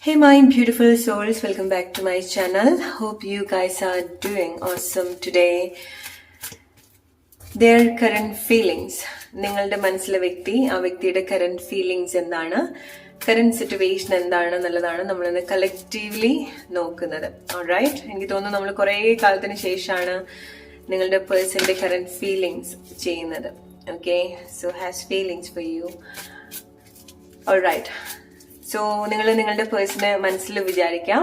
Hey my beautiful souls, welcome back to my channel. Hope you guys are doing awesome today. Their current feelings. നിങ്ങളുടെ മനസ്സിലെ വ്യക്തി, ആ വ്യക്തിയുടെ current feelings എന്താണ്, current situation എന്താണെന്നുള്ളതാണ് നമ്മളിന്ന് collectively നോക്കുന്നത്. ഓൾറൈറ്റ്, എനിക്ക് തോന്നുന്നു നമ്മൾ കുറേ കാലത്തിന് ശേഷമാണ് നിങ്ങളുടെ പേഴ്സന്റെ കറന്റ് ഫീലിങ്സ് ചെയ്യുന്നത്. Okay, so has feelings for you. Alright, so നിങ്ങൾ നിങ്ങളുടെ പേഴ്സണെ മനസ്സിൽ വിചാരിക്കാം,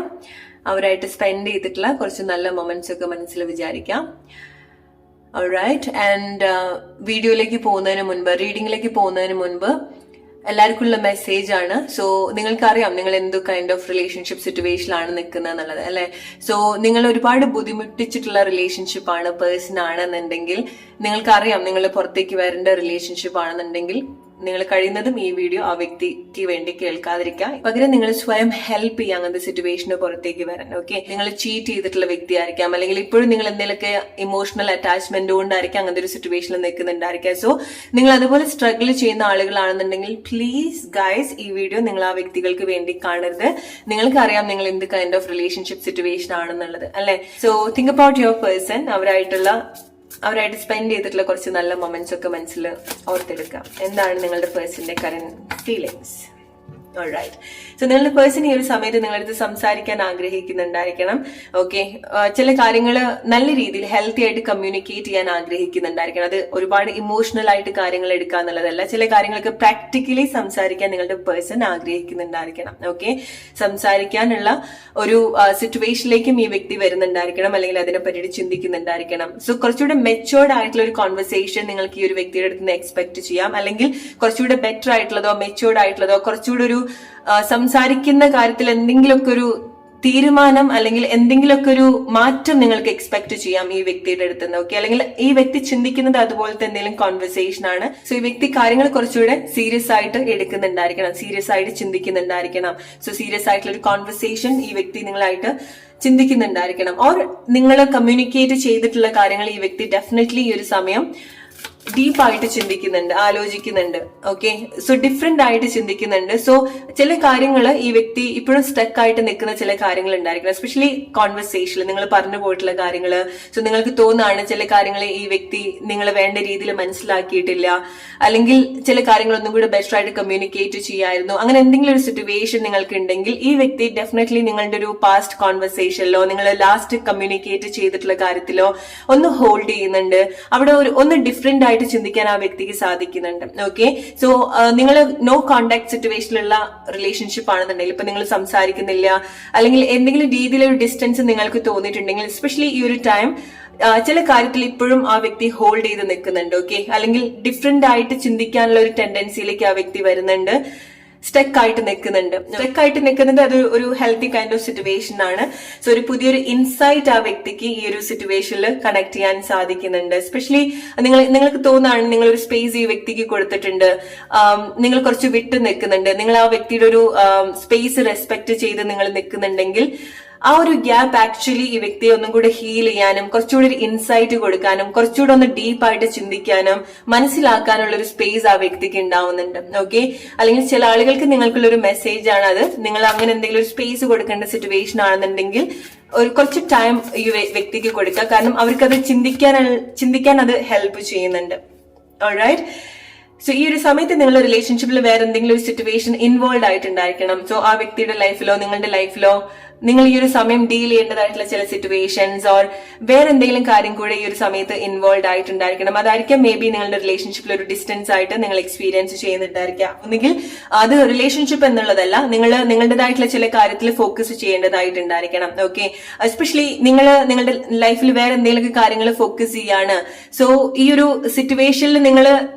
അവരായിട്ട് സ്പെൻഡ് ചെയ്തിട്ടുള്ള കുറച്ച് നല്ല മൊമെന്റ്സ് ഒക്കെ മനസ്സിൽ വിചാരിക്കാം. ഓൾറൈറ്റ്, ആൻഡ് വീഡിയോയിലേക്ക് പോകുന്നതിന് മുൻപ്, റീഡിങ്ങിലേക്ക് പോകുന്നതിന് മുൻപ് എല്ലാവർക്കും ഉള്ള മെസ്സേജ് ആണ്. സോ നിങ്ങൾക്കറിയാം നിങ്ങൾ എന്ത് കൈൻഡ് ഓഫ് റിലേഷൻഷിപ്പ് സിറ്റുവേഷനിലാണ് നിൽക്കുന്നത് എന്നുള്ളത്, അല്ലെ? സോ നിങ്ങൾ ഒരുപാട് ബുദ്ധിമുട്ടിച്ചിട്ടുള്ള റിലേഷൻഷിപ്പ് ആണ്, പേഴ്സൺ ആണെന്നുണ്ടെങ്കിൽ നിങ്ങൾക്കറിയാം നിങ്ങൾ പുറത്തേക്ക് വരേണ്ട റിലേഷൻഷിപ്പ് ആണെന്നുണ്ടെങ്കിൽ നിങ്ങൾ കഴിയുന്നതും ഈ വീഡിയോ ആ വ്യക്തിക്ക് വേണ്ടി കേൾക്കാതിരിക്കുക. പകരം നിങ്ങൾ സ്വയം ഹെൽപ്പ് ചെയ്യുക അങ്ങനത്തെ സിറ്റുവേഷന് പുറത്തേക്ക് വരാൻ. ഓക്കെ, നിങ്ങൾ ചീറ്റ് ചെയ്തിട്ടുള്ള വ്യക്തിയായിരിക്കാം, അല്ലെങ്കിൽ ഇപ്പോഴും നിങ്ങൾ എന്തെങ്കിലുമൊക്കെ ഇമോഷണൽ അറ്റാച്ച്മെന്റ് കൊണ്ടായിരിക്കും അങ്ങനത്തെ ഒരു സിറ്റുവേഷനിൽ നിൽക്കുന്നുണ്ടായിരിക്കാം. സോ നിങ്ങൾ അതുപോലെ സ്ട്രഗിൾ ചെയ്യുന്ന ആളുകളാണെന്നുണ്ടെങ്കിൽ പ്ലീസ് ഗൈസ്, ഈ വീഡിയോ നിങ്ങൾ ആ വ്യക്തികൾക്ക് വേണ്ടി കാണരുത്. നിങ്ങൾക്കറിയാം നിങ്ങൾ എന്ത് കൈൻഡ് ഓഫ് റിലേഷൻഷിപ്പ് സിറ്റുവേഷൻ ആണെന്നുള്ളത്, അല്ലെ? So think about your person, അവരായിട്ട് സ്പെൻഡ് ചെയ്തിട്ടുള്ള കുറച്ച് നല്ല മൊമെന്റ്സ് ഒക്കെ മനസ്സിൽ ഓർത്തെടുക്കാം. എന്താണ് നിങ്ങളുടെ പേഴ്സന്റെ കറന്റ് ഫീലിങ്സ്? ഓൾറൈറ്റ്, സോ നിങ്ങളുടെ പേഴ്സൺ ഈ ഒരു സമയത്ത് നിങ്ങളടുത്ത് സംസാരിക്കാൻ ആഗ്രഹിക്കുന്നുണ്ടായിരിക്കണം. ഓക്കെ, ചില കാര്യങ്ങൾ നല്ല രീതിയിൽ ഹെൽത്തി ആയിട്ട് കമ്മ്യൂണിക്കേറ്റ് ചെയ്യാൻ ആഗ്രഹിക്കുന്നുണ്ടായിരിക്കണം. അത് ഒരുപാട് ഇമോഷണൽ ആയിട്ട് കാര്യങ്ങൾ എടുക്കുക എന്നുള്ളതല്ല, ചില കാര്യങ്ങളൊക്കെ പ്രാക്ടിക്കലി സംസാരിക്കാൻ നിങ്ങളുടെ പേഴ്സൺ ആഗ്രഹിക്കുന്നുണ്ടായിരിക്കണം. ഓക്കെ, സംസാരിക്കാനുള്ള ഒരു സിറ്റുവേഷനിലേക്കും ഈ വ്യക്തി വരുന്നുണ്ടായിരിക്കണം, അല്ലെങ്കിൽ അതിനെ പറ്റിയിട്ട് ചിന്തിക്കുന്നുണ്ടായിരിക്കണം. സോ കുറച്ചുകൂടെ മെച്ചുവേർഡ് ആയിട്ടുള്ള ഒരു കോൺവെർസേഷൻ നിങ്ങൾക്ക് ഈ ഒരു വ്യക്തിയുടെ അടുത്ത് നിന്ന് എക്സ്പെക്ട് ചെയ്യാം, അല്ലെങ്കിൽ കുറച്ചുകൂടെ ബെറ്റർ ആയിട്ടുള്ളതോ മെച്ചുവേർഡ് ആയിട്ടുള്ളതോ കുറച്ചുകൂടെ ഒരു സംസാരിക്കുന്ന കാര്യത്തിൽ എന്തെങ്കിലുമൊക്കെ ഒരു തീരുമാനം അല്ലെങ്കിൽ എന്തെങ്കിലുമൊക്കെ ഒരു മാറ്റം നിങ്ങൾക്ക് എക്സ്പെക്ട് ചെയ്യാം ഈ വ്യക്തിയുടെ അടുത്ത് നിന്ന്. ഓക്കെ, അല്ലെങ്കിൽ ഈ വ്യക്തി ചിന്തിക്കുന്നത് അതുപോലത്തെ എന്തെങ്കിലും കോൺവെർസേഷൻ ആണ്. സോ ഈ വ്യക്തി കാര്യങ്ങൾ കുറച്ചുകൂടെ സീരിയസ് ആയിട്ട് എടുക്കുന്നുണ്ടായിരിക്കണം, സീരിയസ് ആയിട്ട് ചിന്തിക്കുന്നുണ്ടായിരിക്കണം. സോ സീരിയസ് ആയിട്ടുള്ള ഒരു കോൺവെർസേഷൻ ഈ വ്യക്തി നിങ്ങളായിട്ട് ചിന്തിക്കുന്നുണ്ടായിരിക്കണം. ഓർ നിങ്ങൾ കമ്മ്യൂണിക്കേറ്റ് ചെയ്തിട്ടുള്ള കാര്യങ്ങൾ ഈ വ്യക്തി ഡെഫിനറ്റ്ലി ഈ ഒരു സമയം ഡീപ്പായിട്ട് ചിന്തിക്കുന്നുണ്ട്, ആലോചിക്കുന്നുണ്ട്. ഓക്കെ, സോ ഡിഫറെന്റ് ആയിട്ട് ചിന്തിക്കുന്നുണ്ട്. സോ ചില കാര്യങ്ങൾ ഈ വ്യക്തി ഇപ്പോഴും സ്റ്റക്ക് ആയിട്ട് നിൽക്കുന്ന ചില കാര്യങ്ങൾ ഉണ്ടായിരിക്കണം, എസ്പെഷ്യലി കോൺവെർസേഷനിൽ നിങ്ങൾ പറഞ്ഞു പോയിട്ടുള്ള കാര്യങ്ങൾ. സോ നിങ്ങൾക്ക് തോന്നുകയാണ് ചില കാര്യങ്ങൾ ഈ വ്യക്തി നിങ്ങൾ വേണ്ട രീതിയിൽ മനസ്സിലാക്കിയിട്ടില്ല, അല്ലെങ്കിൽ ചില കാര്യങ്ങൾ ഒന്നും കൂടെ ബെറ്റർ ആയിട്ട് കമ്മ്യൂണിക്കേറ്റ് ചെയ്യായിരുന്നു. അങ്ങനെ എന്തെങ്കിലും ഒരു സിറ്റുവേഷൻ നിങ്ങൾക്ക് ഉണ്ടെങ്കിൽ ഈ വ്യക്തി ഡെഫിനറ്റ്ലി നിങ്ങളുടെ ഒരു പാസ്റ്റ് കോൺവെർസേഷനിലോ നിങ്ങൾ ലാസ്റ്റ് കമ്മ്യൂണിക്കേറ്റ് ചെയ്തിട്ടുള്ള കാര്യത്തിലോ ഒന്ന് ഹോൾഡ് ചെയ്യുന്നുണ്ട്. അവിടെ ഒന്ന് ഡിഫറെന്റ് ആയിട്ട് ചിന്തിക്കാൻ ആ വ്യക്തിക്ക് സാധിക്കുന്നുണ്ട്. ഓക്കെ, സോ നിങ്ങൾ നോ കോണ്ടാക്ട് സിറ്റുവേഷനിലുള്ള റിലേഷൻഷിപ്പ് ആണെന്നുണ്ടെങ്കിൽ, ഇപ്പൊ നിങ്ങൾ സംസാരിക്കുന്നില്ല അല്ലെങ്കിൽ എന്തെങ്കിലും രീതിയിലൊരു ഡിസ്റ്റൻസ് നിങ്ങൾക്ക് തോന്നിയിട്ടുണ്ടെങ്കിൽ, എസ്പെഷ്യലി ഈ ഒരു ടൈം ചില കാര്യത്തിൽ ഇപ്പോഴും ആ വ്യക്തി ഹോൾഡ് ചെയ്ത് നിൽക്കുന്നുണ്ട്. ഓക്കെ, അല്ലെങ്കിൽ ഡിഫറെന്റ് ആയിട്ട് ചിന്തിക്കാനുള്ള ഒരു ടെൻഡൻസിയിലേക്ക് ആ വ്യക്തി വരുന്നുണ്ട്, സ്റ്റക്ക് ആയിട്ട് നിൽക്കുന്നത് അത് ഒരു ഹെൽത്തി കൈൻഡ് ഓഫ് സിറ്റുവേഷൻ ആണ്. സോ ഒരു പുതിയൊരു ഇൻസൈറ്റ് ആ വ്യക്തിക്ക് ഈ ഒരു സിറ്റുവേഷനിൽ കണക്ട് ചെയ്യാൻ സാധിക്കുന്നുണ്ട്. എസ്പെഷ്യലി നിങ്ങൾക്ക് തോന്നുകയാണ് നിങ്ങൾ ഒരു സ്പേസ് ഈ വ്യക്തിക്ക് കൊടുത്തിട്ടുണ്ട്, നിങ്ങൾ കുറച്ച് വിട്ട് നിൽക്കുന്നുണ്ട്, നിങ്ങൾ ആ വ്യക്തിയുടെ ഒരു സ്പേസ് റെസ്പെക്ട് ചെയ്ത് നിങ്ങൾ നിൽക്കുന്നുണ്ടെങ്കിൽ ആ ഒരു ഗ്യാപ്പ് ആക്ച്വലി ഈ വ്യക്തിയെ ഒന്നും കൂടെ ഹീൽ ചെയ്യാനും കുറച്ചുകൂടി ഒരു ഇൻസൈറ്റ് കൊടുക്കാനും കുറച്ചുകൂടെ ഒന്ന് ഡീപ്പായിട്ട് ചിന്തിക്കാനും മനസ്സിലാക്കാനുള്ള ഒരു സ്പേസ് ആ വ്യക്തിക്ക് ഉണ്ടാവുന്നുണ്ട്. ഓക്കെ, അല്ലെങ്കിൽ ചില ആളുകൾക്ക് നിങ്ങൾക്കുള്ള ഒരു മെസ്സേജ് ആണ് അത്. നിങ്ങൾ അങ്ങനെ എന്തെങ്കിലും ഒരു സ്പേസ് കൊടുക്കേണ്ട സിറ്റുവേഷൻ ആണെന്നുണ്ടെങ്കിൽ ഒരു കുറച്ച് ടൈം ഈ വ്യക്തിക്ക് കൊടുക്കുക, കാരണം അവർക്കത് ചിന്തിക്കാൻ അത് ഹെൽപ്പ് ചെയ്യുന്നുണ്ട്. ഓൾറൈറ്റ്, സോ ഈ ഒരു സമയത്ത് നിങ്ങളുടെ റിലേഷൻഷിപ്പിൽ വേറെ എന്തെങ്കിലും ഒരു സിറ്റുവേഷൻ ഇൻവോൾവ് ആയിട്ടുണ്ടായിരിക്കണം. സോ ആ വ്യക്തിയുടെ ലൈഫിലോ നിങ്ങളുടെ ലൈഫിലോ നിങ്ങൾ ഈ ഒരു സമയം ഡീൽ ചെയ്യേണ്ടതായിട്ടുള്ള ചില സിറ്റുവേഷൻസ് ഓർ വേറെ എന്തെങ്കിലും കാര്യം കൂടെ ഈ ഒരു സമയത്ത് ഇൻവോൾവ് ആയിട്ടുണ്ടായിരിക്കണം. അതായിരിക്കും മേ ബി നിങ്ങളുടെ റിലേഷൻഷിപ്പിൽ ഒരു ഡിസ്റ്റൻസ് ആയിട്ട് നിങ്ങൾ എക്സ്പീരിയൻസ് ചെയ്യുന്നുണ്ടായിരിക്കാം. ഒന്നുകിൽ അത് റിലേഷൻഷിപ്പ് എന്നുള്ളതല്ല, നിങ്ങൾ നിങ്ങളുടേതായിട്ടുള്ള ചില കാര്യത്തിൽ ഫോക്കസ് ചെയ്യേണ്ടതായിട്ടുണ്ടായിരിക്കണം. ഓക്കെ, എസ്പെഷ്യലി നിങ്ങളുടെ ലൈഫിൽ വേറെ എന്തെങ്കിലുമൊക്കെ കാര്യങ്ങൾ ഫോക്കസ് ചെയ്യാണ്. സോ ഈ ഒരു സിറ്റുവേഷനിൽ നിങ്ങൾ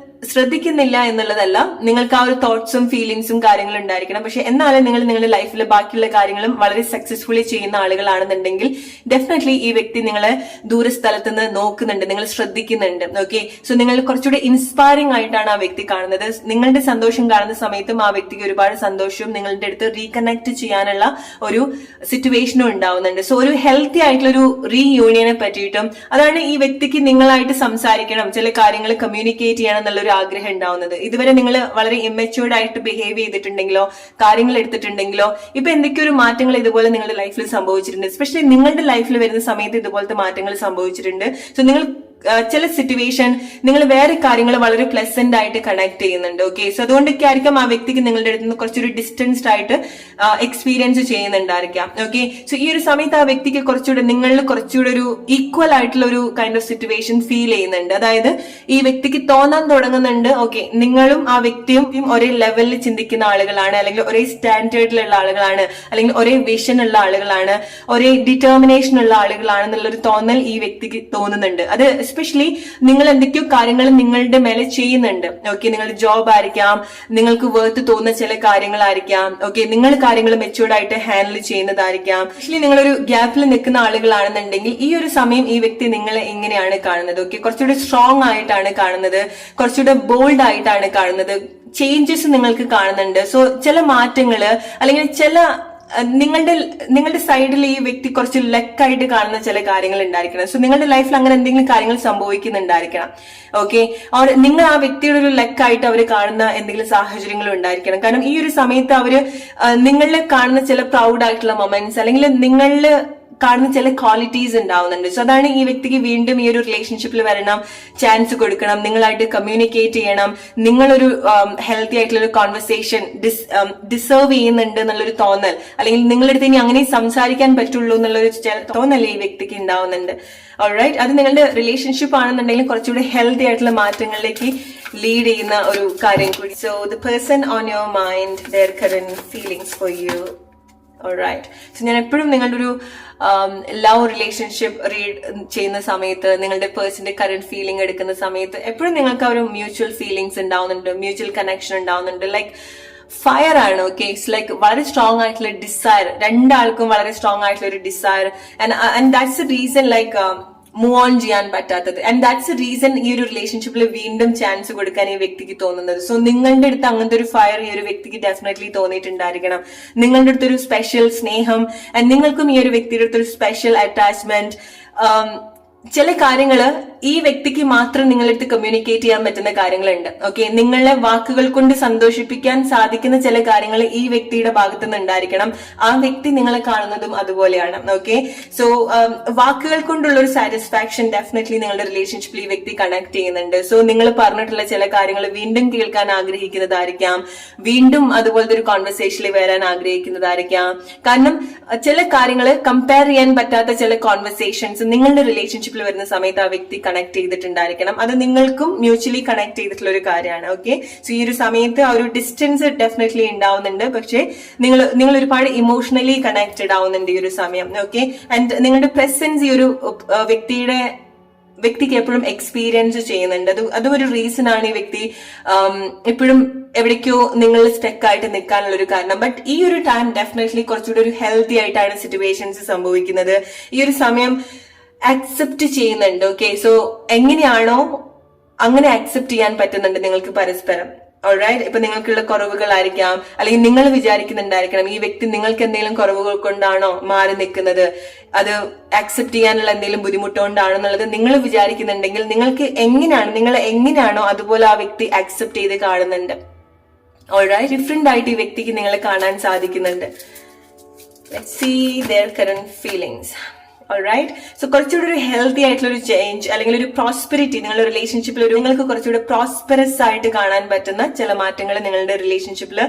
ശ്രദ്ധിക്കുന്നില്ല എന്നുള്ളതല്ല, നിങ്ങൾക്ക് ആ ഒരു തോട്ട്സും ഫീലിങ്സും കാര്യങ്ങളും ഉണ്ടായിരിക്കണം. പക്ഷെ എന്നാലും നിങ്ങൾ നിങ്ങളുടെ ലൈഫിലെ ബാക്കിയുള്ള കാര്യങ്ങളും വളരെ സക്സസ്ഫുള്ളി ചെയ്യുന്ന ആളുകളാണെന്നുണ്ടെങ്കിൽ ഡെഫിനറ്റ്ലി ഈ വ്യക്തി നിങ്ങളെ ദൂരസ്ഥലത്ത് നിന്ന് നോക്കുന്നുണ്ട്, നിങ്ങൾ ശ്രദ്ധിക്കുന്നുണ്ട്. ഓക്കെ, സോ നിങ്ങൾ കുറച്ചുകൂടി ഇൻസ്പയറിംഗ് ആയിട്ടാണ് ആ വ്യക്തി കാണുന്നത്. നിങ്ങളുടെ സന്തോഷം കാണുന്ന സമയത്തും ആ വ്യക്തിക്ക് ഒരുപാട് സന്തോഷവും നിങ്ങളുടെ അടുത്ത് റീകണക്ട് ചെയ്യാനുള്ള ഒരു സിറ്റുവേഷനും ഉണ്ടാവുന്നുണ്ട്. സോ ഒരു ഹെൽത്തി ആയിട്ടുള്ള ഒരു റീയൂണിയനെ പറ്റിയിട്ടും, അതാണ് ഈ വ്യക്തിക്ക് നിങ്ങളായിട്ട് സംസാരിക്കണം, ചില കാര്യങ്ങൾ കമ്മ്യൂണിക്കേറ്റ് ചെയ്യണം എന്നുള്ള ഒരു ആഗ്രഹം ഉണ്ടാവുന്നത്. ഇതുവരെ നിങ്ങൾ വളരെ ഇമ്മച്യൂർഡ് ആയിട്ട് ബിഹേവ് ചെയ്തിട്ടുണ്ടെങ്കിലോ കാര്യങ്ങൾ എടുത്തിട്ടുണ്ടെങ്കിലോ ഇപ്പൊ എന്തൊക്കെയോ ഒരു മാറ്റങ്ങൾ ഇതുപോലെ നിങ്ങളുടെ ലൈഫിൽ സംഭവിച്ചിട്ടുണ്ട്. എസ്പെഷ്യലി നിങ്ങളുടെ ലൈഫിൽ വരുന്ന സമയത്ത് ഇതുപോലത്തെ മാറ്റങ്ങൾ സംഭവിച്ചിട്ടുണ്ട്. സോ നിങ്ങൾ ചില സിറ്റുവേഷൻ നിങ്ങൾ വേറെ കാര്യങ്ങൾ വളരെ പ്ലസന്റ് ആയിട്ട് കണക്ട് ചെയ്യുന്നുണ്ട്. ഓക്കെ, സോ അതുകൊണ്ടൊക്കെ ആയിരിക്കാം ആ വ്യക്തിക്ക് നിങ്ങളുടെ അടുത്ത് നിന്ന് കുറച്ചൊരു ഡിസ്റ്റൻസ്ഡ് ആയിട്ട് എക്സ്പീരിയൻസ് ചെയ്യുന്നുണ്ടായിരിക്കാം. ഓക്കെ, സോ ഈ ഒരു സമയത്ത് ആ വ്യക്തിക്ക് കുറച്ചുകൂടെ നിങ്ങളിൽ കുറച്ചുകൂടെ ഒരു ഈക്വൽ ആയിട്ടുള്ള ഒരു കൈൻഡ് ഓഫ് സിറ്റുവേഷൻ ഫീൽ ചെയ്യുന്നുണ്ട്. അതായത് ഈ വ്യക്തിക്ക് തോന്നാൻ തുടങ്ങുന്നുണ്ട്, ഓക്കെ നിങ്ങളും ആ വ്യക്തിയും ഒരേ ലെവലിൽ ചിന്തിക്കുന്ന ആളുകളാണ്, അല്ലെങ്കിൽ ഒരേ സ്റ്റാൻഡേർഡിലുള്ള ആളുകളാണ്, അല്ലെങ്കിൽ ഒരേ വിഷൻ ഉള്ള ആളുകളാണ്, ഒരേ ഡിറ്റർമിനേഷൻ ഉള്ള ആളുകളാണ് എന്നുള്ളൊരു തോന്നൽ ഈ വ്യക്തിക്ക് തോന്നുന്നുണ്ട്. അത് എസ്പെഷ്യലി നിങ്ങൾ എന്തൊക്കെയോ കാര്യങ്ങൾ നിങ്ങളുടെ മേലെ ചെയ്യുന്നുണ്ട്. ഓക്കെ, നിങ്ങളുടെ ജോബ് ആയിരിക്കാം, നിങ്ങൾക്ക് വേർത്ത് തോന്നുന്ന ചില കാര്യങ്ങളായിരിക്കാം. ഓക്കെ, നിങ്ങൾ കാര്യങ്ങൾ മെച്ചൂർഡ് ആയിട്ട് ഹാൻഡിൽ ചെയ്യുന്നതായിരിക്കാം. ആക്ച്വലി നിങ്ങളൊരു ഗ്യാപ്പിൽ നിൽക്കുന്ന ആളുകളാണെന്നുണ്ടെങ്കിൽ ഈ ഒരു സമയം ഈ വ്യക്തി നിങ്ങളെ എങ്ങനെയാണ് കാണുന്നത്? ഓക്കെ, കുറച്ചുകൂടെ സ്ട്രോങ് ആയിട്ടാണ് കാണുന്നത്, കുറച്ചുകൂടെ ബോൾഡ് ആയിട്ടാണ് കാണുന്നത്, ചേഞ്ചസ് നിങ്ങൾക്ക് കാണുന്നുണ്ട്. സോ ചില മാറ്റങ്ങള് അല്ലെങ്കിൽ ചില നിങ്ങളുടെ സൈഡിൽ ഈ വ്യക്തി കുറച്ച് ലക്കായിട്ട് കാണുന്ന ചില കാര്യങ്ങൾ ഉണ്ടായിരിക്കണം. സോ നിങ്ങളുടെ ലൈഫിൽ അങ്ങനെ എന്തെങ്കിലും കാര്യങ്ങൾ സംഭവിക്കുന്നുണ്ടായിരിക്കണം. ഓക്കെ, നിങ്ങൾ ആ വ്യക്തിയുടെ ഒരു ലക്കായിട്ട് അവർ കാണുന്ന എന്തെങ്കിലും സാഹചര്യങ്ങളും ഉണ്ടായിരിക്കണം. കാരണം ഈ ഒരു സമയത്ത് അവര് നിങ്ങളെ കാണുന്ന ചില പ്രൗഡ് ആയിട്ടുള്ള മൊമെന്റ്സ് അല്ലെങ്കിൽ നിങ്ങളിൽ കാണുന്ന ചില ക്വാളിറ്റീസ് ഉണ്ടാവുന്നുണ്ട്. സോ അതാണ് ഈ വ്യക്തിക്ക് വീണ്ടും ഈ ഒരു റിലേഷൻഷിപ്പിൽ വരണം, ചാൻസ് കൊടുക്കണം, നിങ്ങളായിട്ട് കമ്മ്യൂണിക്കേറ്റ് ചെയ്യണം, നിങ്ങളൊരു ഹെൽത്തി ആയിട്ടുള്ള ഒരു കോൺവെർസേഷൻ ഡിസേർവ് ചെയ്യുന്നുണ്ട് എന്നുള്ളൊരു തോന്നൽ, അല്ലെങ്കിൽ നിങ്ങളുടെ അടുത്ത് ഇനി അങ്ങനെ സംസാരിക്കാൻ പറ്റുള്ളൂ എന്നുള്ളൊരു തോന്നൽ ഈ വ്യക്തിക്ക് ഉണ്ടാവുന്നുണ്ട്. ഓൾറൈറ്റ്, അത് നിങ്ങളുടെ റിലേഷൻഷിപ്പ് ആണെന്നുണ്ടെങ്കിൽ കുറച്ചുകൂടി ഹെൽത്തി ആയിട്ടുള്ള മാറ്റങ്ങളിലേക്ക് ലീഡ് ചെയ്യുന്ന ഒരു കാര്യം കൂടി. So the person on your mind, their current feelings for you. Alright, so ഞാൻ എപ്പോഴും നിങ്ങളുടെ ഒരു ലവ് റിലേഷൻഷിപ്പ് റീഡ് ചെയ്യുന്ന സമയത്ത്, നിങ്ങളുടെ പേഴ്സന്റെ കറന്റ് ഫീലിംഗ് എടുക്കുന്ന സമയത്ത് എപ്പോഴും നിങ്ങൾക്ക് ആ ഒരു മ്യൂച്വൽ ഫീലിംഗ്സ് ഉണ്ടാവുന്നുണ്ട്, മ്യൂച്വൽ കണക്ഷൻ ഉണ്ടാവുന്നുണ്ട്. ലൈക്ക് ഫയർ ആണ്. ഓക്കെ, ഇറ്റ്സ് ലൈക്ക് വളരെ സ്ട്രോങ് ആയിട്ടുള്ള ഡിസയർ, രണ്ടാൾക്കും വളരെ സ്ട്രോങ് ആയിട്ടുള്ള ഒരു desire. And that's a reason like move on ചെയ്യാൻ പറ്റാത്തത്. ആൻഡ് ദാറ്റ്സ് എ റീസൺ ഈ ഒരു റിലേഷൻഷിപ്പിൽ വീണ്ടും ചാൻസ് കൊടുക്കാൻ ഈ വ്യക്തിക്ക് തോന്നുന്നത്. സോ നിങ്ങളുടെ അടുത്ത് അങ്ങനത്തെ ഒരു ഫയർ ഈ ഒരു വ്യക്തിക്ക് ഡെഫിനറ്റ്ലി തോന്നിയിട്ടുണ്ടായിരിക്കണം. നിങ്ങളുടെ അടുത്തൊരു സ്പെഷ്യൽ സ്നേഹം, ആൻഡ് നിങ്ങൾക്കും ഈ ഒരു വ്യക്തിയുടെ അടുത്തൊരു സ്പെഷ്യൽ അറ്റാച്ച്മെന്റ്. ചില കാര്യങ്ങള് ഈ വ്യക്തിക്ക് മാത്രം നിങ്ങളടുത്ത് കമ്മ്യൂണിക്കേറ്റ് ചെയ്യാൻ പറ്റുന്ന കാര്യങ്ങളുണ്ട്. ഓക്കെ, നിങ്ങളെ വാക്കുകൾ കൊണ്ട് സന്തോഷിപ്പിക്കാൻ സാധിക്കുന്ന ചില കാര്യങ്ങൾ ഈ വ്യക്തിയുടെ ഭാഗത്തു നിന്ന് ഉണ്ടായിരിക്കണം. ആ വ്യക്തി നിങ്ങളെ കാണുന്നതും അതുപോലെയാണ്. ഓക്കെ, സോ വാക്കുകൾ കൊണ്ടുള്ള ഒരു സാറ്റിസ്ഫാക്ഷൻ ഡെഫിനറ്റ്ലി നിങ്ങളുടെ റിലേഷൻഷിപ്പിൽ ഈ വ്യക്തി കണക്ട് ചെയ്യുന്നുണ്ട്. സോ നിങ്ങൾ പറഞ്ഞിട്ടുള്ള ചില കാര്യങ്ങൾ വീണ്ടും കേൾക്കാൻ ആഗ്രഹിക്കുന്നതായിരിക്കാം, വീണ്ടും അതുപോലത്തെ ഒരു കോൺവെർസേഷനിൽ വരാൻ ആഗ്രഹിക്കുന്നതായിരിക്കാം. കാരണം ചില കാര്യങ്ങൾ കമ്പയർ ചെയ്യാൻ പറ്റാത്ത ചില കോൺവെർസേഷൻസ് നിങ്ങളുടെ റിലേഷൻഷിപ്പിൽ വരുന്ന സമയത്ത് ആ വ്യക്തി കണക്ട് ചെയ്തിട്ടുണ്ടായിരിക്കണം. അത് നിങ്ങൾക്കും മ്യൂച്വലി കണക്ട് ചെയ്തിട്ടുള്ള ഒരു കാര്യമാണ്. ഓക്കെ, സോ ഈ ഒരു സമയത്ത് ആ ഒരു ഡിസ്റ്റൻസ് ഡെഫിനറ്റ്ലി ഉണ്ടാവുന്നുണ്ട്, പക്ഷേ നിങ്ങൾ ഒരുപാട് ഇമോഷണലി കണക്റ്റഡ് ആവുന്നുണ്ട് ഈ ഒരു സമയം. ഓക്കെ, ആൻഡ് നിങ്ങളുടെ പ്രസൻസ് ഈ ഒരു വ്യക്തിക്ക് എപ്പോഴും എക്സ്പീരിയൻസ് ചെയ്യുന്നുണ്ട്. അതും ഒരു റീസൺ ആണ് ഈ വ്യക്തി എപ്പോഴും എവിടേക്കോ നിങ്ങൾ സ്റ്റക്ക് ആയിട്ട് നിൽക്കാനുള്ള ഒരു കാരണം. ബട്ട് ഈ ഒരു ടൈം ഡെഫിനറ്റ്ലി കുറച്ചുകൂടി ഒരു ഹെൽത്തി ആയിട്ടാണ് സിറ്റുവേഷൻസ് സംഭവിക്കുന്നത്. ഈ ഒരു സമയം അക്സെപ്റ്റ് ചെയ്യുന്നുണ്ട്. ഓക്കെ, സോ എങ്ങനെയാണോ അങ്ങനെ അക്സെപ്റ്റ് ചെയ്യാൻ പറ്റുന്നുണ്ട് നിങ്ങൾക്ക് പരസ്പരം. ഓൾറൈറ്റ്, ഇപ്പൊ നിങ്ങൾക്കുള്ള കുറവുകളായിരിക്കാം, അല്ലെങ്കിൽ നിങ്ങൾ വിചാരിക്കുന്നുണ്ടായിരിക്കണം ഈ വ്യക്തി നിങ്ങൾക്ക് എന്തെങ്കിലും കുറവുകൾ കൊണ്ടാണോ മാറി നിൽക്കുന്നത്, അത് അക്സെപ്റ്റ് ചെയ്യാനുള്ള എന്തെങ്കിലും ബുദ്ധിമുട്ടുകൊണ്ടാണെന്നുള്ളത് നിങ്ങൾ വിചാരിക്കുന്നുണ്ടെങ്കിൽ നിങ്ങളെ എങ്ങനെയാണോ അതുപോലെ ആ വ്യക്തി അക്സെപ്റ്റ് ചെയ്ത് കാണുന്നുണ്ട്. ഓൾറൈറ്റ്, ഡിഫറെന്റ് ആയിട്ട് ഈ വ്യക്തിക്ക് നിങ്ങളെ കാണാൻ സാധിക്കുന്നുണ്ട്. Let's see their current feelings. Alright, so കുറച്ചുകൂടി ഒരു ഹെൽത്തി ആയിട്ടുള്ള ഒരു ചേഞ്ച് അല്ലെങ്കിൽ ഒരു പ്രോസ്പെരിറ്റി നിങ്ങളുടെ റിലേഷൻഷിപ്പിൽ നിങ്ങൾക്ക് കുറച്ചുകൂടി പ്രോസ്പെറസ് ആയിട്ട് കാണാൻ പറ്റുന്ന ചില മാറ്റങ്ങൾ നിങ്ങളുടെ റിലേഷൻഷിപ്പിൽ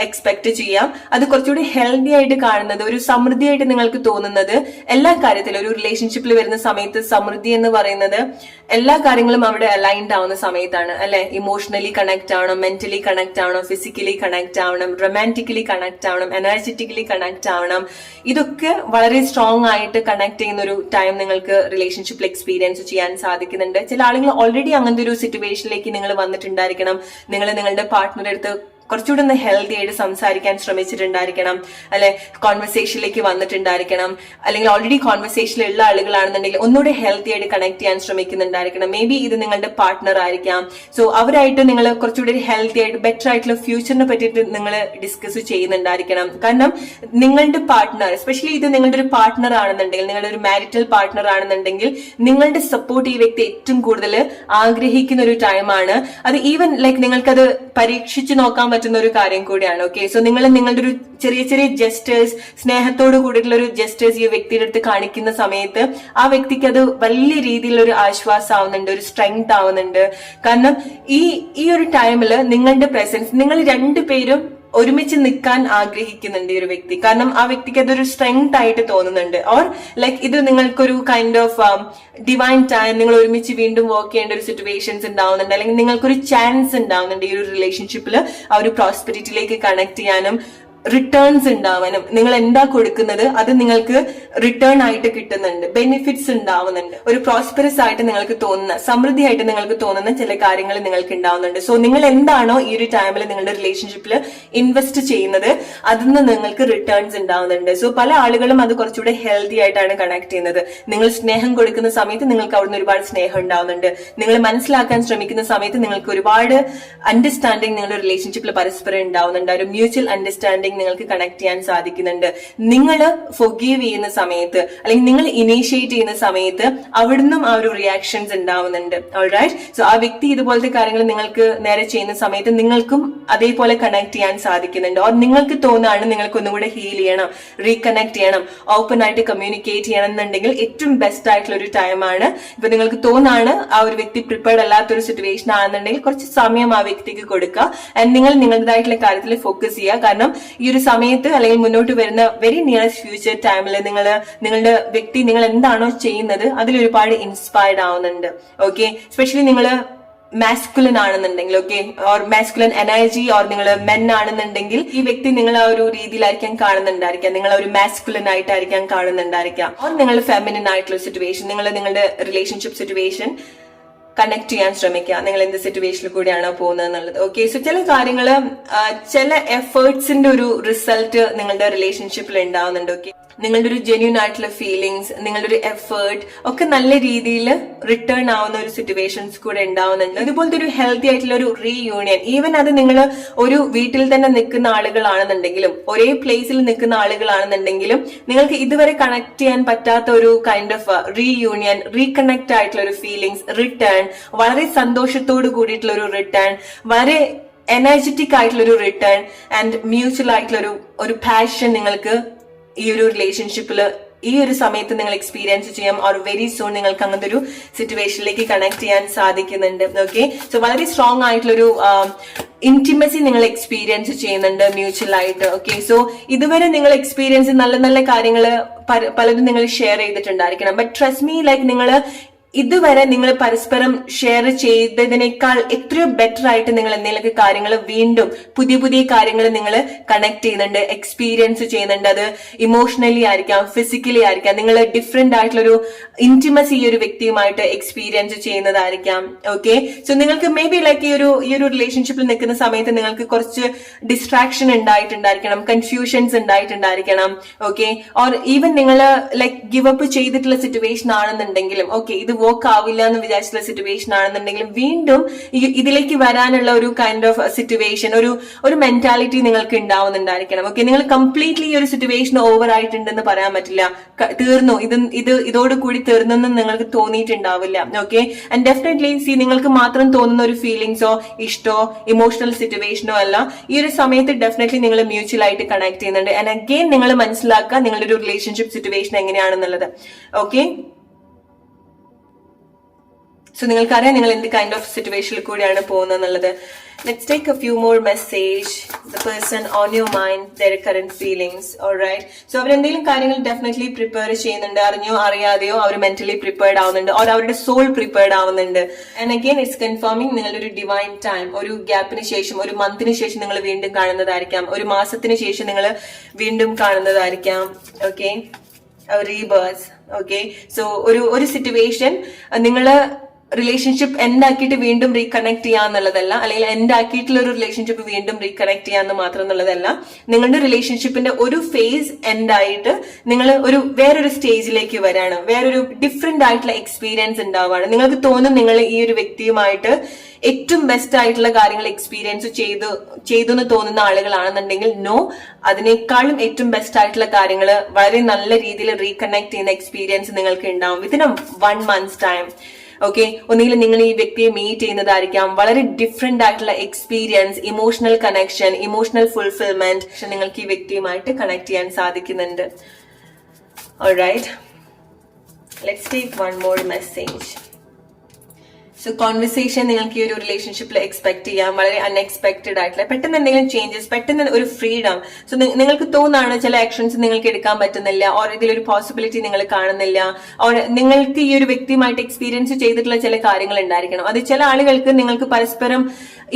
എക്സ്പെക്ട് ചെയ്യാം. അത് കുറച്ചുകൂടി ഹെൽത്തി ആയിട്ട് കാണുന്നത്, ഒരു സമൃദ്ധിയായിട്ട് നിങ്ങൾക്ക് തോന്നുന്നത് എല്ലാ കാര്യത്തിലും ഒരു റിലേഷൻഷിപ്പിൽ വരുന്ന സമയത്ത് സമൃദ്ധി എന്ന് പറയുന്നത് എല്ലാ കാര്യങ്ങളും അവിടെ അലൈൻഡ് ആവുന്ന സമയത്താണ് അല്ലെ. ഇമോഷണലി കണക്ട് ആവണം, മെന്റലി കണക്ട് ആവണം, ഫിസിക്കലി കണക്ട് ആവണം, റൊമാൻറ്റിക്കലി കണക്ട് ആവണം, എനർജറ്റിക്കലി കണക്ട് ആവണം. ഇതൊക്കെ വളരെ സ്ട്രോങ് ആയിട്ട് കണക്ട് ചെയ്യുന്ന ഒരു ടൈം നിങ്ങൾക്ക് റിലേഷൻഷിപ്പിൽ എക്സ്പീരിയൻസ് ചെയ്യാൻ സാധിക്കുന്നുണ്ട്. ചില ആളുകൾ ഓൾറെഡി അങ്ങനത്തെ ഒരു സിറ്റുവേഷനിലേക്ക് നിങ്ങൾ വന്നിട്ടുണ്ടായിരിക്കണം. നിങ്ങൾ നിങ്ങളുടെ പാർട്ട്ണറെ അടുത്ത് കുറച്ചുകൂടെ ഒന്ന് ഹെൽത്തി ആയിട്ട് സംസാരിക്കാൻ ശ്രമിച്ചിട്ടുണ്ടായിരിക്കണം, അല്ലെ കോൺവെർസേഷനിലേക്ക് വന്നിട്ടുണ്ടായിരിക്കണം, അല്ലെങ്കിൽ ഓൾറെഡി കോൺവെർസേഷനിലുള്ള ആളുകളാണെന്നുണ്ടെങ്കിൽ ഒന്നുകൂടെ ഹെൽത്തി ആയിട്ട് കണക്ട് ചെയ്യാൻ ശ്രമിക്കുന്നുണ്ടായിരിക്കണം. മേ ബി ഇത് നിങ്ങളുടെ പാർട്ട്ണർ ആയിരിക്കാം. സോ അവരായിട്ട് നിങ്ങൾ കുറച്ചുകൂടി ഹെൽത്തി ആയിട്ട് ബെറ്റർ ആയിട്ടുള്ള ഫ്യൂച്ചറിനെ പറ്റിയിട്ട് നിങ്ങൾ ഡിസ്കസ് ചെയ്യുന്നുണ്ടായിരിക്കണം. കാരണം നിങ്ങളുടെ പാർട്ട്ണർ, എസ്പെഷ്യലി ഇത് നിങ്ങളുടെ ഒരു പാർട്ട്ണർ ആണെന്നുണ്ടെങ്കിൽ, നിങ്ങളുടെ ഒരു മാരിറ്റൽ പാർട്ട്ണർ ആണെന്നുണ്ടെങ്കിൽ നിങ്ങളുടെ സപ്പോർട്ട് ഈ വ്യക്തി ഏറ്റവും കൂടുതൽ ആഗ്രഹിക്കുന്ന ഒരു ടൈമാണ്. അത് ഈവൻ ലൈക്ക് നിങ്ങൾക്കത് പരീക്ഷിച്ച് നോക്കാൻ പറ്റുന്ന ഒരു കാര്യം കൂടിയാണ്. ഓക്കെ, സോ നിങ്ങൾ നിങ്ങളുടെ ഒരു ചെറിയ ചെറിയ ജസ്റ്റേഴ്സ്, സ്നേഹത്തോട് കൂടിയിട്ടുള്ള ഒരു ജസ്റ്റേഴ്സ് ഈ വ്യക്തിയുടെ അടുത്ത് കാണിക്കുന്ന സമയത്ത് ആ വ്യക്തിക്ക് അത് വലിയ രീതിയിലുള്ള ഒരു ആശ്വാസം ആവുന്നുണ്ട്, ഒരു സ്ട്രെങ്ത് ആവുന്നുണ്ട്. കാരണം ഈ ഒരു ടൈമിൽ നിങ്ങളുടെ പ്രസൻസ്, നിങ്ങൾ രണ്ടുപേരും ഒരുമിച്ച് നിൽക്കാൻ ആഗ്രഹിക്കുന്നുണ്ട് ഈ ഒരു വ്യക്തി. കാരണം ആ വ്യക്തിക്ക് അതൊരു സ്ട്രെങ്ത് ആയിട്ട് തോന്നുന്നുണ്ട്. ഓർ ലൈക്ക് ഇത് നിങ്ങൾക്കൊരു കൈൻഡ് ഓഫ് ഡിവൈൻ ടൈം, നിങ്ങൾ ഒരുമിച്ച് വീണ്ടും വർക്ക് ചെയ്യേണ്ട ഒരു സിറ്റുവേഷൻസ് ഉണ്ടാവുന്നുണ്ട്, അല്ലെങ്കിൽ നിങ്ങൾക്കൊരു ചാൻസ് ഉണ്ടാവുന്നുണ്ട് ഈ ഒരു റിലേഷൻഷിപ്പിൽ ആ ഒരു പ്രോസ്പെരിറ്റിയിലേക്ക് കണക്ട് ചെയ്യാനും റിട്ടേൺസ് ഉണ്ടാവാനും. നിങ്ങൾ എന്താ കൊടുക്കുന്നത് അത് നിങ്ങൾക്ക് റിട്ടേൺ ആയിട്ട് കിട്ടുന്നുണ്ട്, ബെനിഫിറ്റ്സ് ഉണ്ടാവുന്നുണ്ട്, ഒരു പ്രോസ്പെറസ് ആയിട്ട് നിങ്ങൾക്ക് തോന്നുന്ന, സമൃദ്ധിയായിട്ട് നിങ്ങൾക്ക് തോന്നുന്ന ചില കാര്യങ്ങൾ നിങ്ങൾക്ക് ഉണ്ടാവുന്നുണ്ട്. സോ നിങ്ങൾ എന്താണോ ഈ ഒരു ടൈമിൽ നിങ്ങളുടെ റിലേഷൻഷിപ്പിൽ ഇൻവെസ്റ്റ് ചെയ്യുന്നത് അതിൽ നിന്ന് നിങ്ങൾക്ക് റിട്ടേൺസ് ഉണ്ടാവുന്നുണ്ട്. സോ പല ആളുകളും അത് കുറച്ചുകൂടെ ഹെൽത്തി ആയിട്ടാണ് കണക്ട് ചെയ്യുന്നത്. നിങ്ങൾ സ്നേഹം കൊടുക്കുന്ന സമയത്ത് നിങ്ങൾക്ക് അവിടുന്ന് ഒരുപാട് സ്നേഹം ഉണ്ടാവുന്നുണ്ട്. നിങ്ങൾ മനസ്സിലാക്കാൻ ശ്രമിക്കുന്ന സമയത്ത് നിങ്ങൾക്ക് ഒരുപാട് അണ്ടർസ്റ്റാൻഡിങ് നിങ്ങളുടെ റിലേഷൻഷിപ്പിൽ പരസ്പരം ഉണ്ടാവുന്നുണ്ട്, ഒരു മ്യൂച്വൽ അണ്ടർസ്റ്റാൻഡിങ് നിങ്ങൾക്ക് കണക്ട് ചെയ്യാൻ സാധിക്കുന്നുണ്ട്. നിങ്ങൾ ഫൊർഗീവ് ചെയ്യുന്ന സമയത്ത്, അല്ലെങ്കിൽ നിങ്ങൾ ഇനീഷ്യേറ്റ് ചെയ്യുന്ന സമയത്ത് അവിടുന്നും ആ ഒരു റിയാക്ഷൻസ് ഉണ്ടാവുന്നുണ്ട്. ഓൾറൈറ്റ്, സോ ആ വ്യക്തി ഇതുപോലത്തെ കാര്യങ്ങൾ നിങ്ങൾക്ക് നേരെ ചെയ്യുന്ന സമയത്ത് നിങ്ങൾക്കും അതേപോലെ കണക്ട് ചെയ്യാൻ സാധിക്കുന്നുണ്ട്. ഓർ നിങ്ങൾക്ക് തോന്നാണ് നിങ്ങൾക്ക് ഒന്നുകൂടെ ഹീൽ ചെയ്യണം, റീകണക്ട് ചെയ്യണം, ഓപ്പൺ ആയിട്ട് കമ്മ്യൂണിക്കേറ്റ് ചെയ്യണം എന്നുണ്ടെങ്കിൽ ഏറ്റവും ബെസ്റ്റ് ആയിട്ടുള്ള ഒരു ടൈമാണ്. ഇപ്പൊ നിങ്ങൾക്ക് തോന്നാണ് ആ ഒരു വ്യക്തി പ്രിപ്പയർഡ് അല്ലാത്തൊരു സിറ്റുവേഷൻ ആണെന്നുണ്ടെങ്കിൽ കുറച്ച് സമയം ആ വ്യക്തിക്ക് കൊടുക്കുക. ആൻഡ് നിങ്ങൾ നിങ്ങളുടേതായിട്ടുള്ള കാര്യത്തിൽ ഫോക്കസ് ചെയ്യുക. കാരണം ഈ ഒരു സമയത്ത്, അല്ലെങ്കിൽ മുന്നോട്ട് വരുന്ന വെരി നിയറസ്റ്റ് ഫ്യൂച്ചർ ടൈമിൽ നിങ്ങളുടെ വ്യക്തി നിങ്ങൾ എന്താണോ ചെയ്യുന്നത് അതിൽ ഒരുപാട് ഇൻസ്പയർഡ് ആവുന്നുണ്ട്. ഓക്കെ, എസ്പെഷ്യലി നിങ്ങൾ മാസ്കുലൻ ആണെന്നുണ്ടെങ്കിൽ, ഓക്കെ, ഓർ മാസ്കുലൻ എനർജി, ഓർ നിങ്ങൾ മെൻ ആണെന്നുണ്ടെങ്കിൽ ഈ വ്യക്തി നിങ്ങൾ ആ ഒരു രീതിയിലായിരിക്കാം കാണുന്നുണ്ടായിരിക്കാം, നിങ്ങൾ ഒരു മാസ്കുലൻ ആയിട്ടായിരിക്കാം കാണുന്നുണ്ടായിരിക്കാം. ഓർ നിങ്ങൾ ഫെമിനിൻ ആയിട്ടുള്ള സിറ്റുവേഷൻ, നിങ്ങളുടെ റിലേഷൻഷിപ്പ് സിറ്റുവേഷൻ കണക്ട് ചെയ്യാൻ ശ്രമിക്കുക. നിങ്ങൾ എന്ത് സിറ്റുവേഷനിൽ കൂടിയാണോ പോകുന്നത് എന്നുള്ളത്. ഓക്കെ, സോ ചില കാര്യങ്ങള്, ചില എഫേർട്സിന്റെ ഒരു റിസൾട്ട് നിങ്ങളുടെ റിലേഷൻഷിപ്പിൽ ഉണ്ടാവുന്നുണ്ട്. ഓക്കെ, നിങ്ങളുടെ ഒരു ജെന്യൂൻ ആയിട്ടുള്ള ഫീലിങ്സ്, നിങ്ങളുടെ ഒരു എഫേർട്ട് ഒക്കെ നല്ല രീതിയിൽ റിട്ടേൺ ആവുന്ന ഒരു സിറ്റുവേഷൻസ് കൂടെ ഉണ്ടാവുന്നുണ്ട്. ഇതുപോലത്തെ ഒരു ഹെൽത്തി ആയിട്ടുള്ള ഒരു റീയൂണിയൻ, ഈവൻ അത് നിങ്ങൾ ഒരു വീട്ടിൽ തന്നെ നിൽക്കുന്ന ആളുകളാണെന്നുണ്ടെങ്കിലും, ഒരേ പ്ലേസിൽ നിൽക്കുന്ന ആളുകളാണെന്നുണ്ടെങ്കിലും, നിങ്ങൾക്ക് ഇതുവരെ കണക്ട് ചെയ്യാൻ പറ്റാത്ത ഒരു കൈൻഡ് ഓഫ് റീയൂണിയൻ, റീകണക്ട് ആയിട്ടുള്ള ഒരു ഫീലിങ്സ്, റിട്ടേൺ, വളരെ സന്തോഷത്തോട് കൂടിയിട്ടുള്ള ഒരു റിട്ടേൺ, വളരെ എനർജറ്റിക് ആയിട്ടുള്ള ഒരു റിട്ടേൺ, ആൻഡ് മ്യൂച്വൽ ആയിട്ടുള്ള ഒരു പാഷൻ നിങ്ങൾക്ക് ഈ ഒരു റിലേഷൻഷിപ്പില് ഈ ഒരു സമയത്ത് നിങ്ങൾ എക്സ്പീരിയൻസ് ചെയ്യാം. ഓർ വെരി സൂൺ നിങ്ങൾക്ക് അങ്ങനത്തെ ഒരു സിറ്റുവേഷനിലേക്ക് കണക്ട് ചെയ്യാൻ സാധിക്കുന്നുണ്ട്. ഓക്കെ, സോ വളരെ സ്ട്രോങ് ആയിട്ടുള്ളൊരു ഇന്റിമസി നിങ്ങൾ എക്സ്പീരിയൻസ് ചെയ്യുന്നുണ്ട് മ്യൂച്വൽ ആയിട്ട്. ഓക്കെ, സോ ഇതുവരെ നിങ്ങൾ എക്സ്പീരിയൻസ് നല്ല നല്ല കാര്യങ്ങൾ പലതും നിങ്ങൾ ഷെയർ ചെയ്തിട്ടുണ്ടായിരിക്കണം. ബട്ട് ട്രസ്റ്റ് മീ, ലൈക്ക് നിങ്ങൾ ഇതുവരെ നിങ്ങൾ പരസ്പരം ഷെയർ ചെയ്തതിനേക്കാൾ എത്രയോ ബെറ്റർ ആയിട്ട് നിങ്ങൾ എന്തെങ്കിലുമൊക്കെ കാര്യങ്ങൾ വീണ്ടും പുതിയ പുതിയ കാര്യങ്ങൾ നിങ്ങൾ കണക്ട് ചെയ്യുന്നുണ്ട്, എക്സ്പീരിയൻസ് ചെയ്യുന്നുണ്ട്. അത് ഇമോഷണലി ആയിരിക്കാം, ഫിസിക്കലി ആയിരിക്കാം. നിങ്ങൾ ഡിഫറെന്റ് ആയിട്ടുള്ളൊരു ഇന്റിമസി ഈ ഒരു വ്യക്തിയുമായിട്ട് എക്സ്പീരിയൻസ് ചെയ്യുന്നതായിരിക്കാം. ഓക്കെ, സോ നിങ്ങൾക്ക് മേ ബി ലൈക്ക് ഈ ഒരു റിലേഷൻഷിപ്പിൽ നിൽക്കുന്ന സമയത്ത് നിങ്ങൾക്ക് കുറച്ച് ഡിസ്ട്രാക്ഷൻ ഉണ്ടായിട്ടുണ്ടായിരിക്കണം, കൺഫ്യൂഷൻസ് ഉണ്ടായിട്ടുണ്ടായിരിക്കണം. ഓക്കെ, ഓർ ഈവൻ നിങ്ങൾ ലൈക്ക് ഗിവ് അപ്പ് ചെയ്തിട്ടുള്ള സിറ്റുവേഷൻ ആണെന്നുണ്ടെങ്കിലും, ഓക്കെ, ഇത് വർക്ക് ആവില്ല എന്ന് വിചാരിച്ചിട്ടുള്ള സിറ്റുവേഷൻ ആണെന്നുണ്ടെങ്കിലും വീണ്ടും ഇതിലേക്ക് വരാനുള്ള ഒരു കൈൻഡ് ഓഫ് സിറ്റുവേഷൻ, ഒരു മെന്റാലിറ്റി നിങ്ങൾക്ക് ഉണ്ടാവുന്നുണ്ടായിരിക്കണം. ഓക്കെ, നിങ്ങൾ കംപ്ലീറ്റ്ലി ഈ ഒരു സിറ്റുവേഷൻ ഓവർ ആയിട്ടുണ്ടെന്ന് പറയാൻ പറ്റില്ല, തീർന്നു, ഇതോടുകൂടി തീർന്നെന്ന് നിങ്ങൾക്ക് തോന്നിയിട്ടുണ്ടാവില്ല. ഓക്കെ, ആൻഡ് ഡെഫിനറ്റ്ലി നിങ്ങൾക്ക് മാത്രം തോന്നുന്ന ഒരു ഫീലിങ്സോ ഇഷ്ടോ ഇമോഷണൽ സിറ്റുവേഷനോ അല്ല. ഈ ഒരു സമയത്ത് ഡെഫിനറ്റ്ലി നിങ്ങൾ മ്യൂച്വൽ ആയിട്ട് കണക്ട് ചെയ്യുന്നുണ്ട്. ആൻഡ് അഗെയിൻ നിങ്ങൾ മനസ്സിലാക്കുക നിങ്ങളുടെ ഒരു റിലേഷൻഷിപ്പ് സിറ്റുവേഷൻ എങ്ങനെയാണെന്നുള്ളത്. ഓക്കെ, സോ നിങ്ങൾക്കറിയാം നിങ്ങൾ എന്ത് കൈൻഡ് ഓഫ് സിറ്റുവേഷനിൽ കൂടിയാണ് പോകുന്നത് എന്നുള്ളത്. Let's take a few more message. The person on your mind, their current feelings. Alright. So അവരെന്തെങ്കിലും കാര്യങ്ങൾ ഡെഫിനറ്റ്ലി പ്രിപ്പയർ ചെയ്യുന്നുണ്ട്, അറിഞ്ഞോ അറിയാതെയോ അവർ മെന്റലി പ്രിപ്പയർഡ് ആവുന്നുണ്ട്, ഓർ അവരുടെ സോൾ പ്രിപ്പയർഡ് ആവുന്നുണ്ട്. ആൻഡ് അഗെയിൻ ഇറ്റ്സ് കൺഫേമിംഗ് നിങ്ങളുടെ ഒരു ഡിവൈൻ ടൈം, ഒരു ഗ്യാപ്പിന് ശേഷം, ഒരു മന്തിന് ശേഷം നിങ്ങൾ വീണ്ടും കാണുന്നതായിരിക്കാം, ഒരു മാസത്തിന് ശേഷം നിങ്ങൾ വീണ്ടും കാണുന്നതായിരിക്കാം. Okay, rebirth. ഓക്കെ, സോ ഒരു സിറ്റുവേഷൻ നിങ്ങള് റിലേഷൻഷിപ്പ് എൻഡ് ആക്കിയിട്ട് വീണ്ടും റീകണക്ട് ചെയ്യാന്നുള്ളതല്ല, അല്ലെങ്കിൽ എൻഡ് ആക്കിയിട്ടുള്ള ഒരു റിലേഷൻഷിപ്പ് വീണ്ടും റീകണക്ട് ചെയ്യാന്ന് മാത്രം എന്നുള്ളതല്ല. നിങ്ങളുടെ റിലേഷൻഷിപ്പിന്റെ ഒരു ഫേസ് എൻഡ് ആയിട്ട് നിങ്ങൾ വേറൊരു സ്റ്റേജിലേക്ക് വരാണ്, വേറൊരു ഡിഫറെന്റ് ആയിട്ടുള്ള എക്സ്പീരിയൻസ് ഉണ്ടാവുകയാണ്. നിങ്ങൾക്ക് തോന്നും നിങ്ങൾ ഈ ഒരു വ്യക്തിയുമായിട്ട് ഏറ്റവും ബെസ്റ്റ് ആയിട്ടുള്ള കാര്യങ്ങൾ എക്സ്പീരിയൻസ് ചെയ്തു എന്ന് തോന്നുന്ന ആളുകളാണെന്നുണ്ടെങ്കിൽ നോ, അതിനേക്കാളും ഏറ്റവും ബെസ്റ്റ് ആയിട്ടുള്ള കാര്യങ്ങൾ വളരെ നല്ല രീതിയിൽ റീകണക്ട് ചെയ്യുന്ന എക്സ്പീരിയൻസ് നിങ്ങൾക്ക് ഉണ്ടാവും വിത്തിൻ 1 month's ടൈം. ഓക്കെ, ഒന്നുകിൽ നിങ്ങൾ ഈ വ്യക്തിയെ മീറ്റ് ചെയ്യുന്നതായിരിക്കാം, വളരെ ഡിഫറെന്റ് ആയിട്ടുള്ള experience, emotional connection, emotional fulfilment നിങ്ങൾക്ക് ഈ വ്യക്തിയുമായിട്ട് കണക്ട് ചെയ്യാൻ സാധിക്കുന്നുണ്ട്. Alright, let's take one more message. So conversation നിങ്ങൾക്ക് ഈ ഒരു റിലേഷൻഷിപ്പിൽ എക്സ്പെക്ട് ചെയ്യാം, വളരെ അൺഎക്സ്പെക്ടഡ് ആയിട്ടുള്ള പെട്ടെന്ന് എന്തെങ്കിലും ചേഞ്ചസ്, പെട്ടെന്ന് ഒരു ഫ്രീഡം. സോ നിങ്ങൾക്ക് തോന്നാണ് ചില ആക്ഷൻസ് നിങ്ങൾക്ക് എടുക്കാൻ പറ്റുന്നില്ല, ഓർ ഇതിലൊരു പോസിബിലിറ്റി നിങ്ങൾ കാണുന്നില്ല, ഓർ നിങ്ങൾക്ക് ഈ ഒരു വ്യക്തിയുമായിട്ട് എക്സ്പീരിയൻസ് ചെയ്തിട്ടുള്ള ചില കാര്യങ്ങൾ ഉണ്ടായിരിക്കണം. അത് ചില ആളുകൾക്ക് നിങ്ങൾക്ക് പരസ്പരം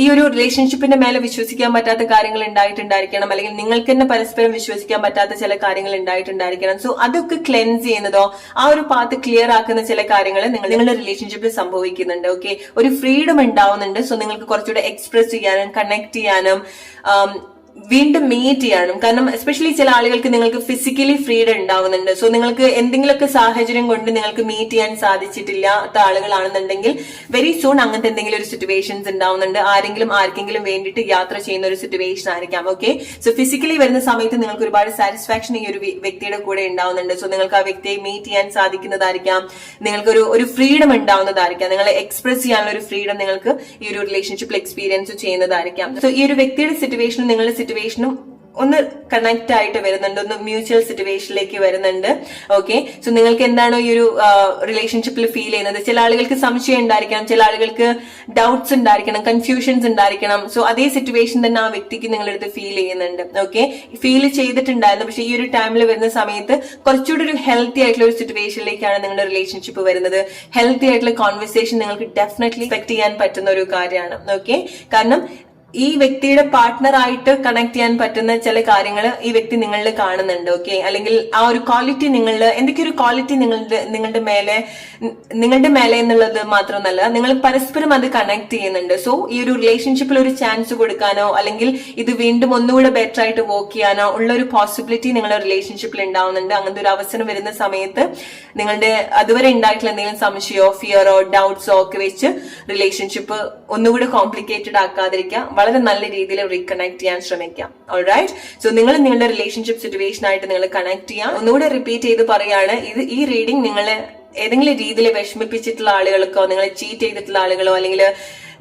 ഈ ഒരു റിലേഷൻഷിപ്പിന്റെ മേലെ വിശ്വസിക്കാൻ പറ്റാത്ത കാര്യങ്ങൾ ഉണ്ടായിട്ടുണ്ടായിരിക്കണം, അല്ലെങ്കിൽ നിങ്ങൾക്ക് തന്നെ പരസ്പരം വിശ്വസിക്കാൻ പറ്റാത്ത ചില കാര്യങ്ങൾ ഉണ്ടായിട്ടുണ്ടായിരിക്കണം. സോ അതൊക്കെ ക്ലെൻസ് ചെയ്യുന്നതോ ആ ഒരു പാത്ത് ക്ലിയർ ആക്കുന്ന ചില കാര്യങ്ങൾ നിങ്ങളുടെ റിലേഷൻഷിപ്പിൽ സംഭവിക്കുന്നുണ്ട്. ഓക്കെ, ഒരു ഫ്രീഡം ഉണ്ടാവുന്നുണ്ട്. സോ നിങ്ങൾക്ക് കുറച്ചുകൂടെ എക്സ്പ്രസ് ചെയ്യാനും കണക്ട് ചെയ്യാനും വീണ്ടും മീറ്റ് ചെയ്യാനും, കാരണം എസ്പെഷ്യലി ചില ആളുകൾക്ക് നിങ്ങൾക്ക് ഫിസിക്കലി ഫ്രീഡം ഉണ്ടാവുന്നുണ്ട്. സോ നിങ്ങൾക്ക് എന്തെങ്കിലുമൊക്കെ സാഹചര്യം കൊണ്ട് നിങ്ങൾക്ക് മീറ്റ് ചെയ്യാൻ സാധിച്ചിട്ടില്ലാത്ത ആളുകളാണെന്നുണ്ടെങ്കിൽ വെരി സൂൺ അങ്ങനത്തെ എന്തെങ്കിലും ഒരു സിറ്റുവേഷൻസ് ഉണ്ടാവുന്നുണ്ട്. ആർക്കെങ്കിലും വേണ്ടിയിട്ട് യാത്ര ചെയ്യുന്ന ഒരു സിറ്റുവേഷൻ ആയിരിക്കാം. ഓക്കെ, സോ ഫിസിക്കലി വരുന്ന സമയത്ത് നിങ്ങൾക്ക് ഒരുപാട് സാറ്റിസ്ഫാക്ഷൻ ഈ ഒരു വ്യക്തിയുടെ കൂടെ ഉണ്ടാവുന്നുണ്ട്. സോ നിങ്ങൾക്ക് ആ വ്യക്തിയെ മീറ്റ് ചെയ്യാൻ സാധിക്കുന്നതായിരിക്കാം, നിങ്ങൾക്ക് ഒരു ഫ്രീഡം ഉണ്ടാവുന്നതായിരിക്കാം, നിങ്ങളെ എക്സ്പ്രസ് ചെയ്യാനുള്ള ഒരു ഫ്രീഡം നിങ്ങൾക്ക് ഈ ഒരു റിലേഷൻഷിപ്പിൽ എക്സ്പീരിയൻസ് ചെയ്യുന്നതായിരിക്കാം. സോ ഈ ഒരു വ്യക്തിയുടെ സിറ്റുവേഷനും നിങ്ങളുടെ സിറ്റുവേഷനും ഒന്ന് കണക്ട് ആയിട്ട് വരുന്നുണ്ട്, ഒന്ന് മ്യൂച്വൽ സിറ്റുവേഷനിലേക്ക് വരുന്നുണ്ട്. ഓക്കെ, സോ നിങ്ങൾക്ക് എന്താണോ ഈ ഒരു റിലേഷൻഷിപ്പിൽ ഫീൽ ചെയ്യുന്നത്, ചില ആളുകൾക്ക് സംശയം ഉണ്ടായിരിക്കണം, ചില ആളുകൾക്ക് ഡൗട്ട്സ് ഉണ്ടായിരിക്കണം, കൺഫ്യൂഷൻസ് ഉണ്ടായിരിക്കണം. സോ അതേ സിറ്റുവേഷൻ തന്നെ ആ വ്യക്തിക്ക് നിങ്ങളെടുത്ത് ഫീൽ ചെയ്യുന്നുണ്ട്. ഓക്കെ, ഫീൽ ചെയ്തിട്ടുണ്ടായിരുന്നു, പക്ഷെ ഈ ഒരു ടൈമിൽ വരുന്ന സമയത്ത് കുറച്ചുകൂടി ഒരു ഹെൽത്തി ആയിട്ടുള്ള ഒരു സിറ്റുവേഷനിലേക്കാണ് നിങ്ങളുടെ റിലേഷൻഷിപ്പ് വരുന്നത്. ഹെൽത്തി ആയിട്ടുള്ള കോൺവെർസേഷൻ നിങ്ങൾക്ക് ഡെഫിനറ്റ്ലി എക്സ്പെക്ട് ചെയ്യാൻ പറ്റുന്ന ഒരു കാര്യമാണ്. ഓക്കെ, കാരണം ഈ വ്യക്തിയുടെ പാർട്ട്ണറായിട്ട് കണക്ട് ചെയ്യാൻ പറ്റുന്ന ചില കാര്യങ്ങൾ ഈ വ്യക്തി നിങ്ങളിൽ കാണുന്നുണ്ട്. ഓക്കെ, അല്ലെങ്കിൽ ആ ഒരു ക്വാളിറ്റി എന്തൊക്കെ ഒരു ക്വാളിറ്റി നിങ്ങളുടെ മേലെ എന്നുള്ളത് മാത്രമല്ല, നിങ്ങൾ പരസ്പരം അത് കണക്ട് ചെയ്യുന്നുണ്ട്. സോ ഈ ഒരു റിലേഷൻഷിപ്പിൽ ഒരു ചാൻസ് കൊടുക്കാനോ അല്ലെങ്കിൽ ഇത് വീണ്ടും ഒന്നുകൂടെ ബെറ്റർ ആയിട്ട് വർക്ക് ചെയ്യാനോ ഉള്ള ഒരു പോസിബിലിറ്റി നിങ്ങളുടെ റിലേഷൻഷിപ്പിൽ ഉണ്ടാവുന്നുണ്ട്. അങ്ങനത്തെ ഒരു അവസരം വരുന്ന സമയത്ത് നിങ്ങളുടെ അതുവരെ ഉണ്ടായിട്ടുള്ള എന്തെങ്കിലും സംശയമോ ഫിയറോ ഡൗട്ട്സോ ഒക്കെ വെച്ച് റിലേഷൻഷിപ്പ് ഒന്നുകൂടെ കോംപ്ലിക്കേറ്റഡ് ആക്കാതിരിക്കുക, വളരെ നല്ല രീതിയിൽ റീകണക്ട് ചെയ്യാൻ ശ്രമിക്കാം. ഓൾറൈറ്റ്, സോ നിങ്ങൾ നിങ്ങളുടെ റിലേഷൻഷിപ്പ് സിറ്റുവേഷൻ ആയിട്ട് നിങ്ങൾ കണക്ട് ചെയ്യാം. ഒന്നുകൂടെ റിപ്പീറ്റ് ചെയ്ത് പറയാണ്, ഈ റീഡിംഗ് നിങ്ങളെ ഏതെങ്കിലും രീതിയിൽ വിഷമിപ്പിച്ചിട്ടുള്ള ആളുകൾക്കോ, നിങ്ങളെ ചീറ്റ് ചെയ്തിട്ടുള്ള ആളുകളോ, അല്ലെങ്കിൽ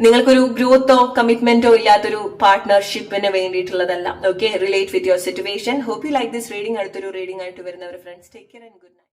നിങ്ങൾക്കൊരു ഗ്രോത്തോ കമ്മിറ്റ്മെന്റോ ഇല്ലാത്തൊരു പാർട്ട്ണർഷിപ്പിന് വേണ്ടിയിട്ടുള്ളതല്ല. Okay, relate with your situation. Hope you like this reading. അടുത്തൊരു റീഡിംഗ് ആയിട്ട് വരുന്നവർ friends, take care and good night.